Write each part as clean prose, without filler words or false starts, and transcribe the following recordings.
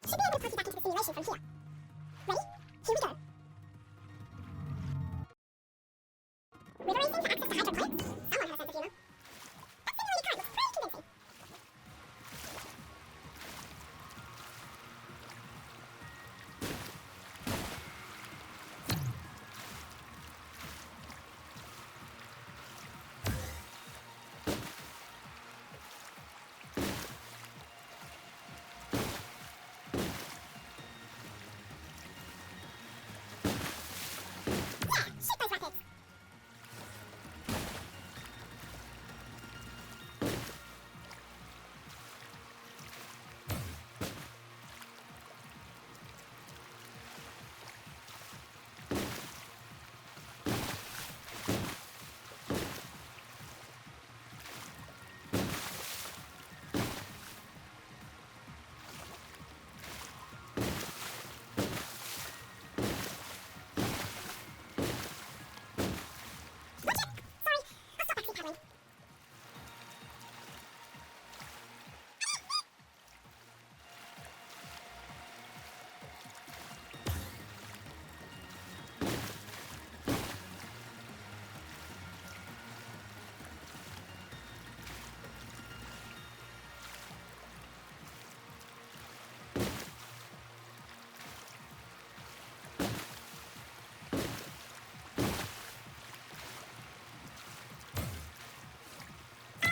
Should be able to copy back into the simulation from here. Ready? Here we go. River racing to access the hydroponics? Someone has a sense of humor. That simulated card looks pretty convincing. Yeah, shoot those rockets! Watch it! Sorry, I'll stop backseat paddling. You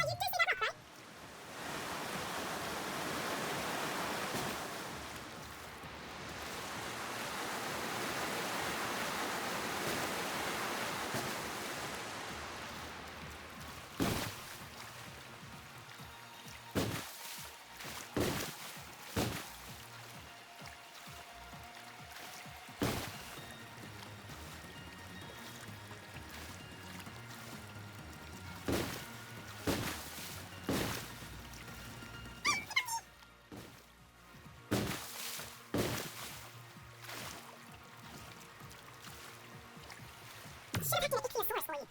did see that rock, right? Should have hacked an Ichthyosaurus for you.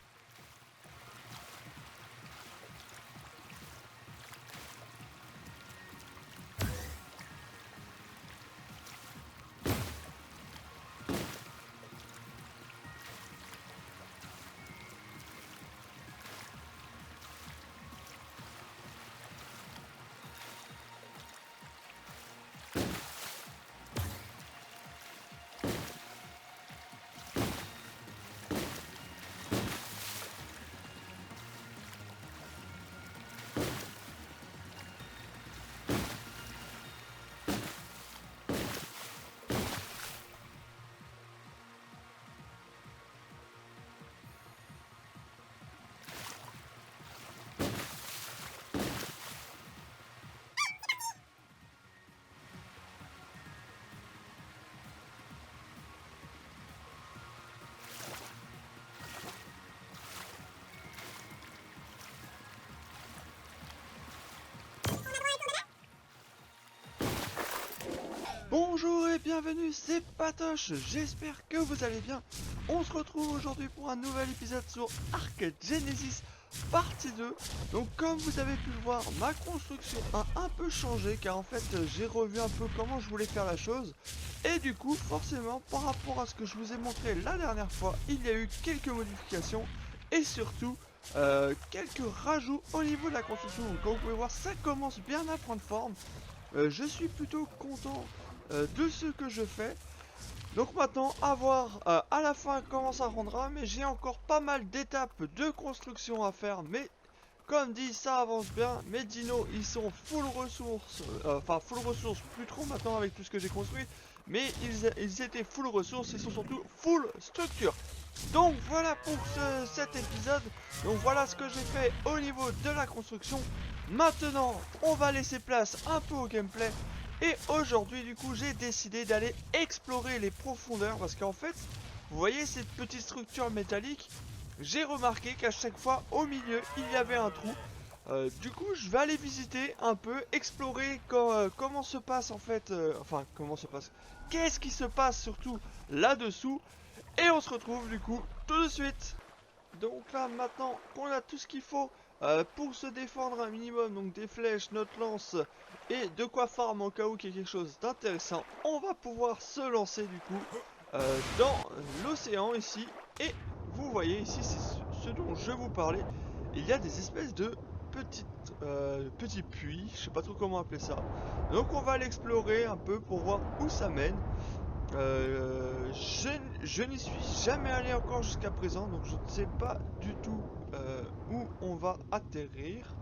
Bonjour et bienvenue, c'est Patoche, j'espère que vous allez bien. On se retrouve aujourd'hui pour un nouvel épisode sur Arc Genesis partie 2. Donc comme vous avez pu le voir, ma construction a un peu changé car en fait j'ai revu un peu comment je voulais faire la chose. Et du coup forcément par rapport à ce que je vous ai montré la dernière fois, il y a eu quelques modifications et surtout quelques rajouts au niveau de la construction. Donc comme vous pouvez voir, ça commence bien à prendre forme. Je suis plutôt content de ce que je fais. Donc maintenant à voir à la fin comment ça rendra, mais j'ai encore pas mal d'étapes de construction à faire, mais comme dit ça avance bien. Mes dinos ils sont full ressources, enfin full ressources plus trop maintenant avec tout ce que j'ai construit, mais ils étaient full ressources, ils sont surtout full structure. Donc voilà pour cet épisode. Donc voilà ce que j'ai fait au niveau de la construction. Maintenant on va laisser place un peu au gameplay. Et aujourd'hui du coup j'ai décidé d'aller explorer les profondeurs. Parce qu'en fait vous voyez cette petite structure métallique, j'ai remarqué qu'à chaque fois au milieu il y avait un trou. Du coup je vais aller visiter un peu, explorer comment se passe en fait, enfin comment se passe, qu'est-ce qui se passe surtout là-dessous. Et on se retrouve du coup tout de suite. Donc là maintenant qu'on a tout ce qu'il faut Pour se défendre un minimum, donc des flèches, notre lance et de quoi farm en cas où qu'il y ait quelque chose d'intéressant, on va pouvoir se lancer du coup dans l'océan ici. Et vous voyez ici, c'est ce dont je vous parlais, il y a des espèces de petits puits, je sais pas trop comment appeler ça. Donc on va l'explorer un peu pour voir où ça mène. Je n'y suis jamais allé encore jusqu'à présent, donc je ne sais pas du tout où on va atterrir.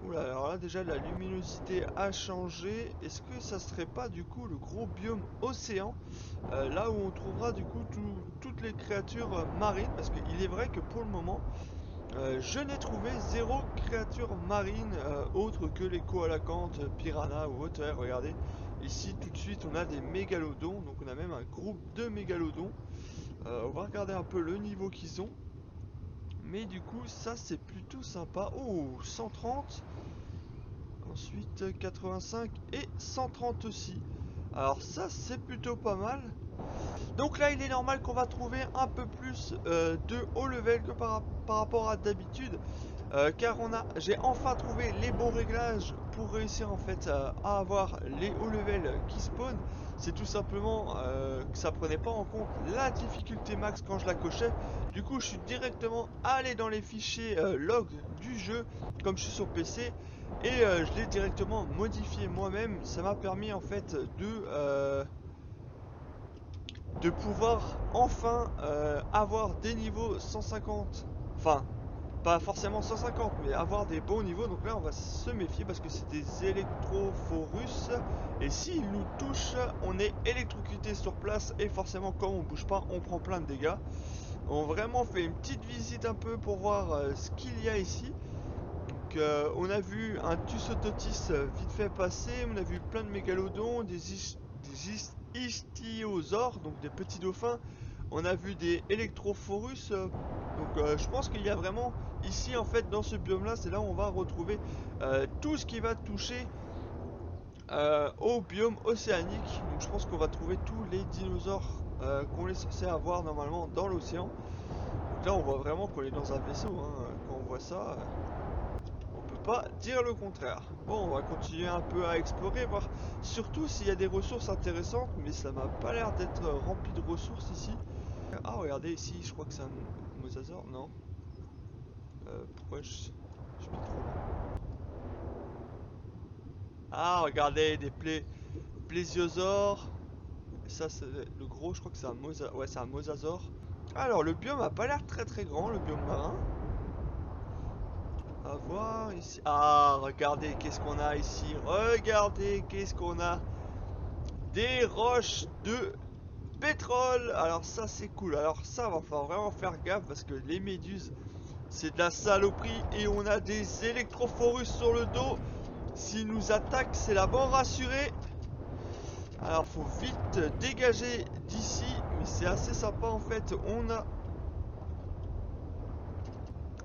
Oula, alors là déjà la luminosité a changé. Est-ce que ça serait pas du coup le gros biome océan, là où on trouvera du coup toutes les créatures marines? Parce qu'il est vrai que pour le moment, je n'ai trouvé zéro créature marine autre que les coalacantes, piranha ou autre. Regardez, ici tout de suite on a des mégalodons, donc on a même un groupe de mégalodons. On va regarder un peu le niveau qu'ils ont. Mais du coup ça c'est plutôt sympa. Oh, 130. Ensuite 85 et 130 aussi. Alors ça c'est plutôt pas mal. Donc là il est normal qu'on va trouver un peu plus de haut level que par rapport à d'habitude. Car j'ai enfin trouvé les bons réglages pour réussir en fait à avoir les hauts level qui spawn. C'est tout simplement que ça prenait pas en compte la difficulté max quand je la cochais. Du coup je suis directement allé dans les fichiers log du jeu comme je suis sur PC. Et je l'ai directement modifié moi-même. Ça m'a permis en fait de pouvoir enfin avoir des niveaux 150. Enfin, pas forcément 150, mais avoir des bons niveaux. Donc là, on va se méfier parce que c'est des électrophorus. Et s'ils nous touchent, on est électrocuté sur place. Et forcément, quand on bouge pas, on prend plein de dégâts. On a vraiment fait une petite visite un peu pour voir ce qu'il y a ici. Donc, on a vu un Tussototis vite fait passer. On a vu plein de mégalodons, des ichthyosaures, donc des petits dauphins. On a vu des électrophorus. Donc je pense qu'il y a vraiment ici en fait dans ce biome là, c'est là où on va retrouver tout ce qui va toucher au biome océanique. Donc je pense qu'on va trouver tous les dinosaures qu'on est censé avoir normalement dans l'océan. Donc là on voit vraiment qu'on est dans un vaisseau, hein. Quand on voit ça, on peut pas dire le contraire. Bon, on va continuer un peu à explorer, voir surtout s'il y a des ressources intéressantes, mais ça m'a pas l'air d'être rempli de ressources ici. Ah, regardez ici, je crois que c'est un mosasaure, non? Pourquoi je suis trop loin. Ah, regardez, des plésiosaures. Et ça, c'est le gros, je crois que c'est ouais, c'est un mosasaure. Alors, le biome a pas l'air très très grand, le biome marin. À voir ici. Ah, regardez, qu'est-ce qu'on a ici? Regardez, qu'est-ce qu'on a? Des roches de pétrole. Alors ça, c'est cool. Alors ça, va falloir vraiment faire gaffe parce que les méduses, c'est de la saloperie. Et on a des électrophorus sur le dos. S'ils nous attaquent, c'est la mort assurée. Alors faut vite dégager d'ici. Mais c'est assez sympa en fait.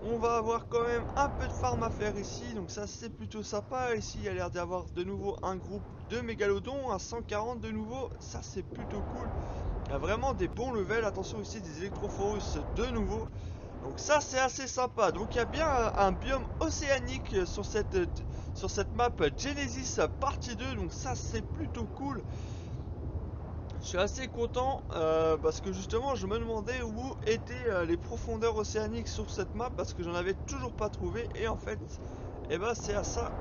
On va avoir quand même un peu de farm à faire ici. Donc ça c'est plutôt sympa. Ici il y a l'air d'avoir de nouveau un groupe de mégalodons. À 140 de nouveau. Ça c'est plutôt cool. Il y a vraiment des bons levels. Attention ici des électrophorus de nouveau. Donc ça c'est assez sympa. Donc il y a bien un biome océanique sur cette map Genesis partie 2. Donc ça c'est plutôt cool. Je suis assez content parce que justement je me demandais où étaient les profondeurs océaniques sur cette map parce que j'en avais toujours pas trouvé. Et en fait eh ben, c'est à ça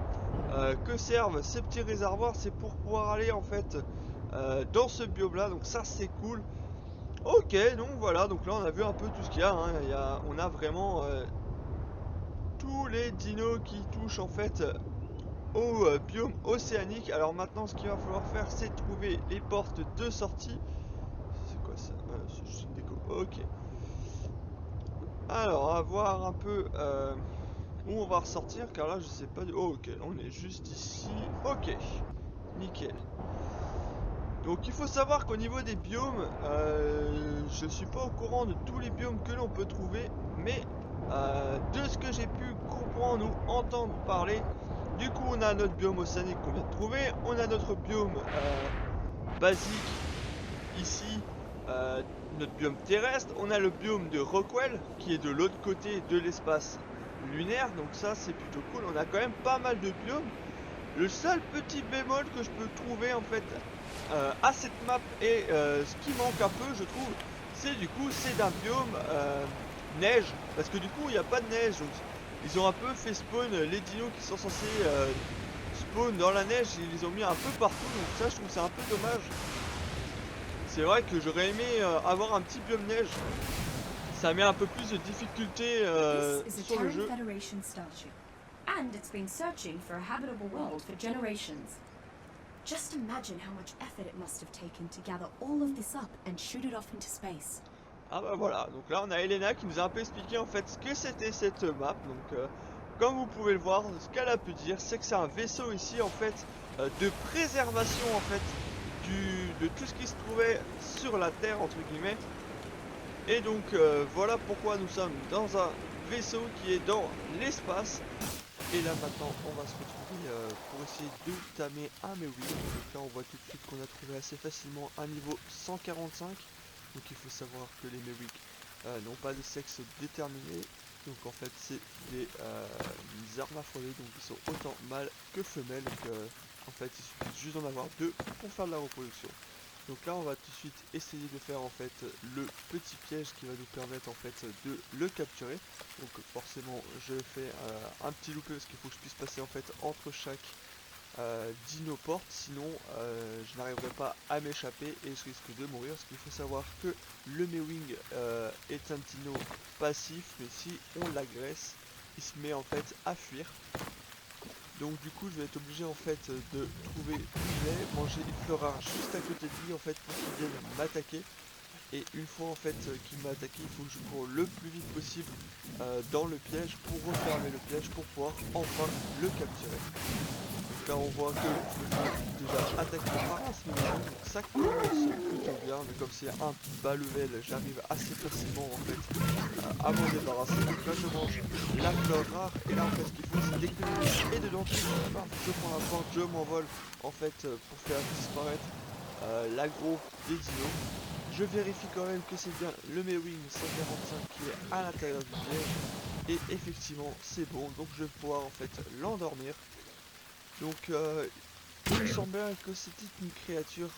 que servent ces petits réservoirs. C'est pour pouvoir aller en fait dans ce biome là. Donc ça c'est cool. Ok, donc voilà, donc là on a vu un peu tout ce qu'il y a, hein. On a vraiment tous les dinos qui touchent en fait au biome océanique. Alors maintenant ce qu'il va falloir faire c'est trouver les portes de sortie. C'est quoi ça? C'est juste une déco, ok. Alors à voir un peu où on va ressortir car là je sais pas de... Oh, ok, on est juste ici, ok, nickel. Donc il faut savoir qu'au niveau des biomes, je suis pas au courant de tous les biomes que l'on peut trouver, mais de ce que j'ai pu comprendre ou entendre parler, du coup on a notre biome océanique qu'on vient de trouver, on a notre biome basique ici, notre biome terrestre, on a le biome de Rockwell qui est de l'autre côté de l'espace lunaire, donc ça c'est plutôt cool. On a quand même pas mal de biomes. Le seul petit bémol que je peux trouver en fait à cette map et ce qui manque un peu je trouve, c'est du coup c'est d'un biome neige, parce que du coup il n'y a pas de neige, donc ils ont un peu fait spawn les dinos qui sont censés spawn dans la neige, ils les ont mis un peu partout, donc ça je trouve c'est un peu dommage. C'est vrai que j'aurais aimé avoir un petit biome neige, ça met un peu plus de difficulté sur le jeu. And it's been searching for a habitable world for generations. Just imagine how much effort it must have taken to gather all of this up and shoot it off into space. Ah bah voilà, donc là on a Elena qui nous a un peu expliqué en fait ce que c'était cette map. Donc comme vous pouvez le voir, ce qu'elle a pu dire, c'est que c'est un vaisseau ici en fait de préservation en fait de tout ce qui se trouvait sur la Terre entre guillemets. Et donc voilà pourquoi nous sommes dans un vaisseau qui est dans l'espace. Et là maintenant on va se retrouver pour essayer de tamer un Mewing. Donc là on voit tout de suite qu'on a trouvé assez facilement un niveau 145. Donc il faut savoir que les Mewing n'ont pas de sexe déterminé. Donc en fait c'est des hermaphrodites, donc ils sont autant mâles que femelles. Donc en fait il suffit juste d'en avoir deux pour faire de la reproduction. Donc là on va tout de suite essayer de faire en fait le petit piège qui va nous permettre en fait de le capturer. Donc forcément je fais un petit loupé parce qu'il faut que je puisse passer en fait entre chaque dino porte, sinon je n'arriverai pas à m'échapper et je risque de mourir. Parce qu'il faut savoir que le Mewing est un dino passif, mais si on l'agresse il se met en fait à fuir. Donc du coup je vais être obligé en fait de trouver où il est, manger une fleur rare juste à côté de lui en fait pour qu'il vienne m'attaquer. Et une fois en fait qu'il m'a attaqué, il faut que je cours le plus vite possible dans le piège pour refermer le piège pour pouvoir enfin le capturer. Donc là on voit que je suis déjà attaqué par un Smiley, donc ça commence plutôt bien, mais comme c'est un bas level, j'arrive assez facilement en fait à m'en débarrasser. Donc là je mange la fleur rare et là en fait ce qu'il faut c'est dès que le est dedans, je prends la porte, je m'envole en fait pour faire disparaître l'aggro des dinos. Je vérifie quand même que c'est bien le Mewing 145 qui est à l'intérieur du piège. Et effectivement c'est bon, donc je vais pouvoir en fait l'endormir. Donc il me semblait que c'était une créature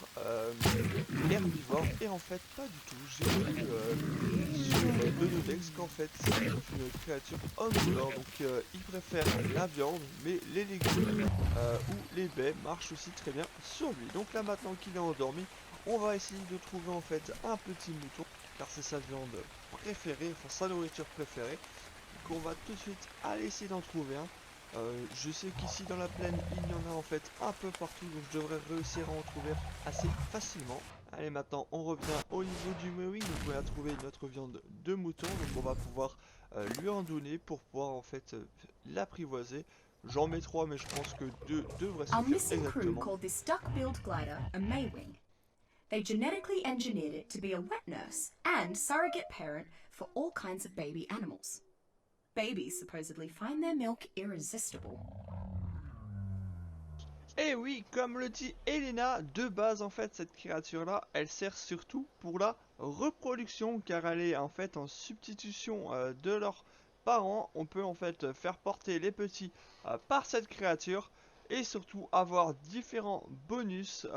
herbivore et en fait pas du tout. J'ai vu sur le Nodex qu'en fait c'est une créature omnivore, donc il préfère la viande mais les légumes ou les baies marchent aussi très bien sur lui. Donc là maintenant qu'il est endormi, on va essayer de trouver en fait un petit mouton car c'est sa viande préférée, enfin sa nourriture préférée. Donc on va tout de suite aller essayer d'en trouver un. Je sais qu'ici dans la plaine il y en a en fait un peu partout, donc je devrais réussir à en trouver assez facilement. Allez maintenant on revient au niveau du Mewing, donc on va trouver notre viande de mouton, donc on va pouvoir lui en donner pour pouvoir en fait l'apprivoiser. J'en mets 3 mais je pense que 2 devraient Our suffire missing crew exactement. called this duck-billed glider a Maywing. They genetically engineered it to be a wet nurse and surrogate parent for all kinds of baby animals. Babies supposedly find their milk irresistible. Et oui, comme le dit Elena, de base en fait cette créature là, elle sert surtout pour la reproduction car elle est en fait en substitution de leurs parents. On peut en fait faire porter les petits par cette créature et surtout avoir différents bonus.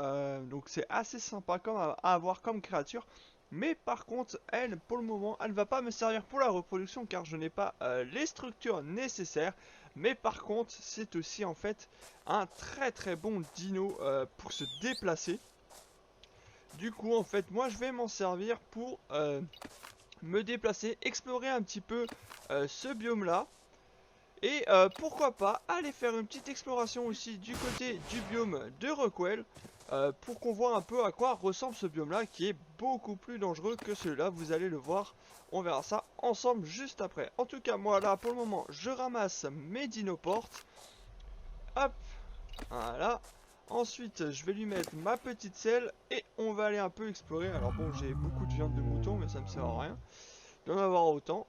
Donc c'est assez sympa comme à avoir comme créature. Mais par contre, elle, pour le moment, elle ne va pas me servir pour la reproduction car je n'ai pas les structures nécessaires. Mais par contre, c'est aussi en fait un très bon dino pour se déplacer. Du coup, en fait, moi je vais m'en servir pour me déplacer, explorer un petit peu ce biome là. Et pourquoi pas aller faire une petite exploration aussi du côté du biome de Rockwell. Pour qu'on voit un peu à quoi ressemble ce biome là qui est beaucoup plus dangereux que celui-là, vous allez le voir, on verra ça ensemble juste après. En tout cas moi là pour le moment je ramasse mes dinoportes, hop, voilà, ensuite je vais lui mettre ma petite selle et on va aller un peu explorer. Alors bon j'ai beaucoup de viande de mouton mais ça me sert à rien d'en avoir autant.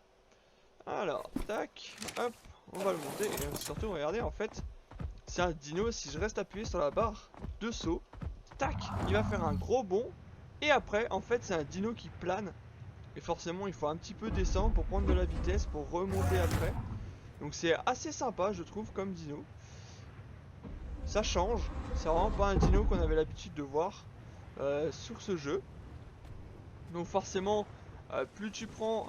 Alors tac, hop, on va le monter et surtout regardez en fait c'est un dino, si je reste appuyé sur la barre de saut, tac, il va faire un gros bond. Et après, en fait, c'est un dino qui plane. Et forcément, il faut un petit peu descendre pour prendre de la vitesse, pour remonter après. Donc c'est assez sympa je trouve comme dino. Ça change, c'est vraiment pas un dino qu'on avait l'habitude de voir sur ce jeu. Donc forcément, plus tu prends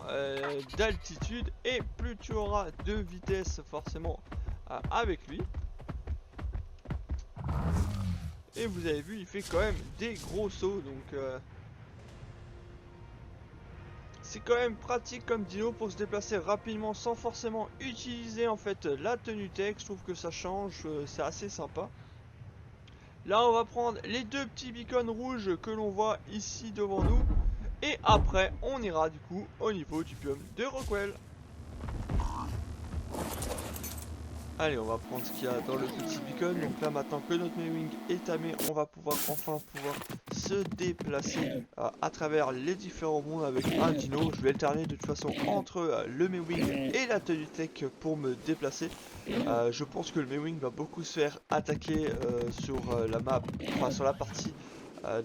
d'altitude et plus tu auras de vitesse forcément avec lui. Et vous avez vu, il fait quand même des gros sauts, donc c'est quand même pratique comme dino pour se déplacer rapidement sans forcément utiliser en fait la tenue tech. Je trouve que ça change, c'est assez sympa. Là on va prendre les deux petits beacons rouges que l'on voit ici devant nous. Et après on ira du coup au niveau du biome de Rockwell. Allez, on va prendre ce qu'il y a dans le petit beacon. Donc là maintenant que notre Mewing est tamé, on va pouvoir se déplacer à travers les différents mondes avec un dino. Je vais alterner de toute façon entre le Mewing et la tenue tech pour me déplacer. Je pense que le Mewing va beaucoup se faire attaquer sur la map, enfin sur la partie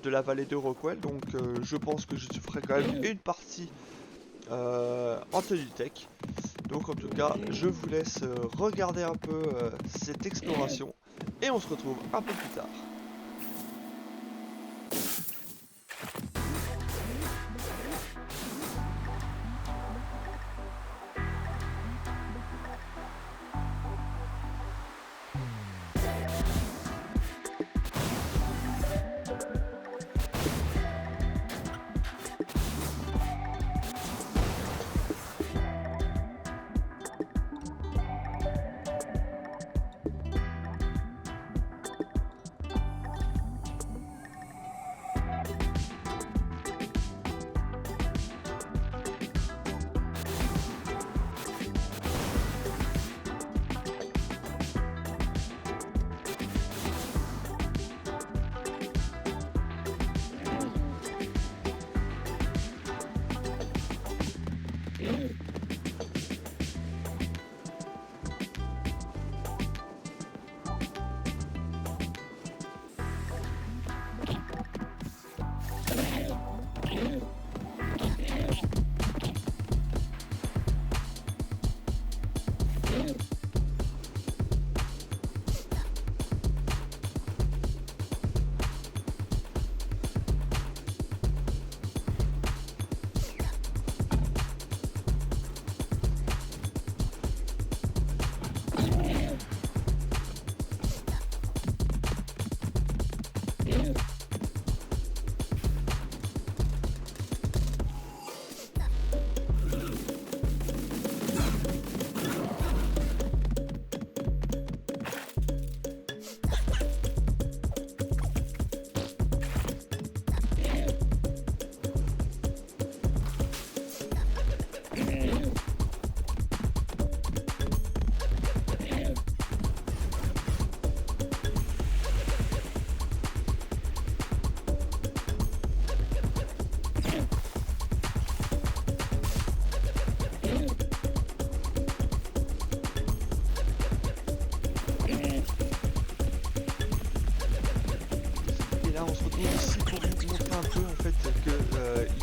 de la vallée de Rockwell. Donc je pense que je ferai quand même une partie en tenue tech. Donc en tout cas je vous laisse regarder un peu cette exploration et on se retrouve un peu plus tard.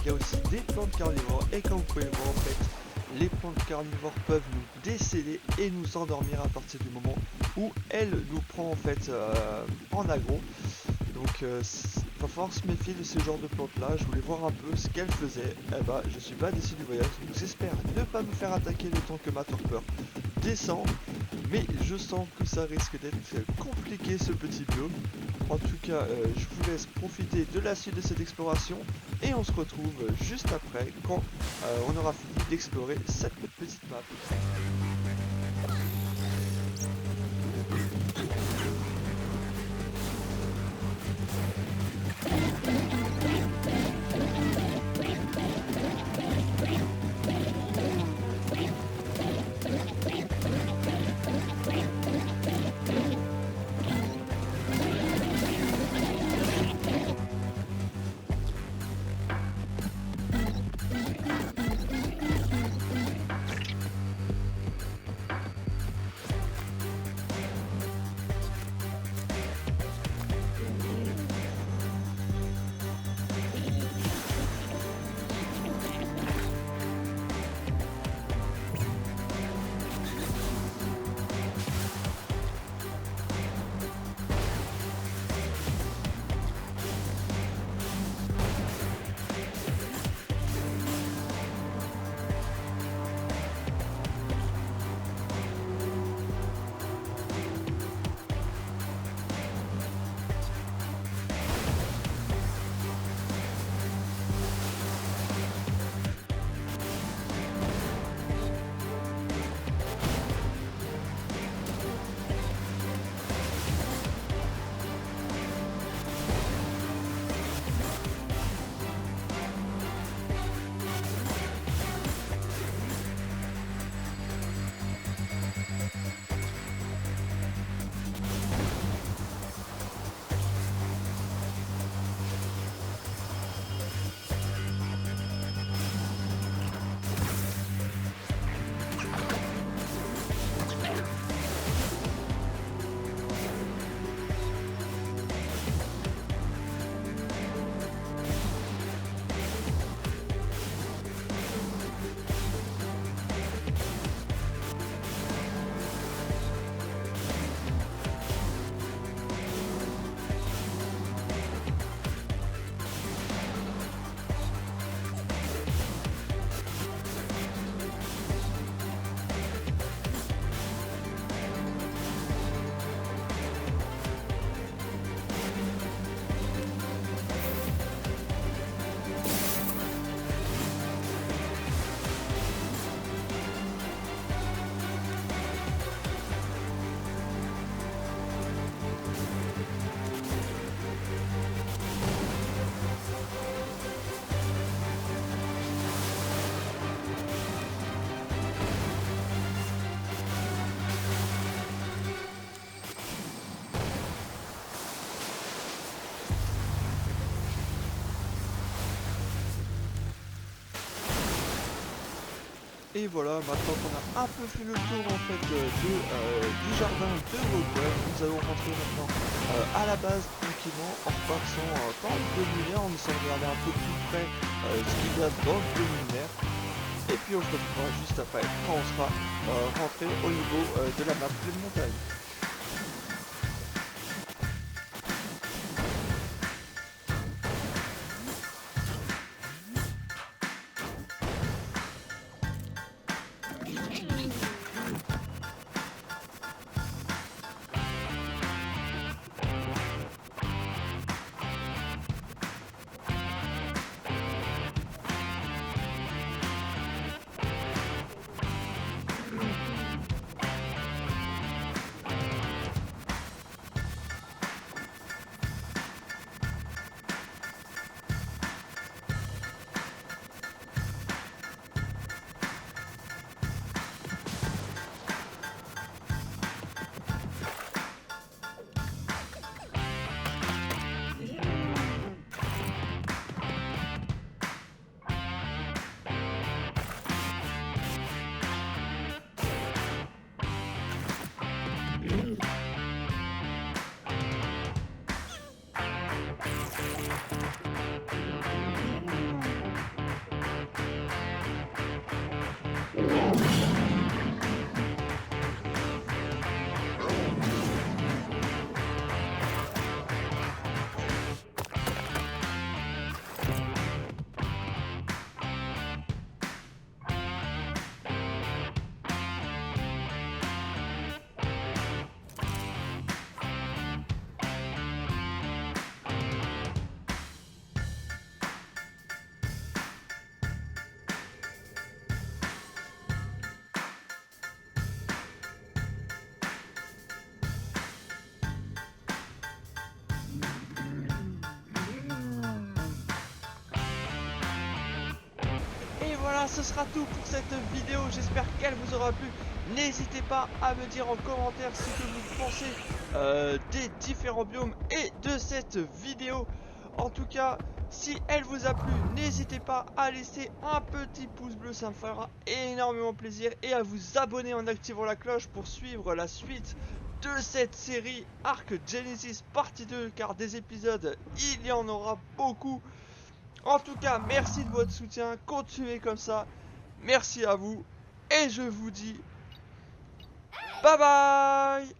Il y a aussi des plantes carnivores et comme vous pouvez le voir en fait, les plantes carnivores peuvent nous décéder et nous endormir à partir du moment où elles nous prend en fait en aggro. Donc va falloir se méfier de ce genre de plantes là. Je voulais voir un peu ce qu'elles faisaient. Eh bah je suis pas déçu du voyage, donc j'espère ne pas me faire attaquer le temps que ma torpeur descend. Mais je sens que ça risque d'être compliqué ce petit biome. En tout cas, je vous laisse profiter de la suite de cette exploration et on se retrouve juste après quand on aura fini d'explorer cette petite map. Et voilà, maintenant qu'on a un peu fait le tour en fait du jardin de Rockwell, nous allons rentrer maintenant à la base tranquillement en repassant dans le demi-lunaire, en essayant de regarder un peu plus près ce qu'il y a dans le demi-lunaire. Et puis on se retrouvera juste après quand on sera rentré au niveau de la map pleine montagne. Voilà, ce sera tout pour cette vidéo, j'espère qu'elle vous aura plu. N'hésitez pas à me dire en commentaire ce que vous pensez des différents biomes et de cette vidéo. En tout cas, si elle vous a plu, n'hésitez pas à laisser un petit pouce bleu, ça me fera énormément plaisir. Et à vous abonner en activant la cloche pour suivre la suite de cette série Arc Genesis partie 2. Car des épisodes, il y en aura beaucoup. En tout cas, merci de votre soutien, continuez comme ça, merci à vous, et je vous dis bye bye.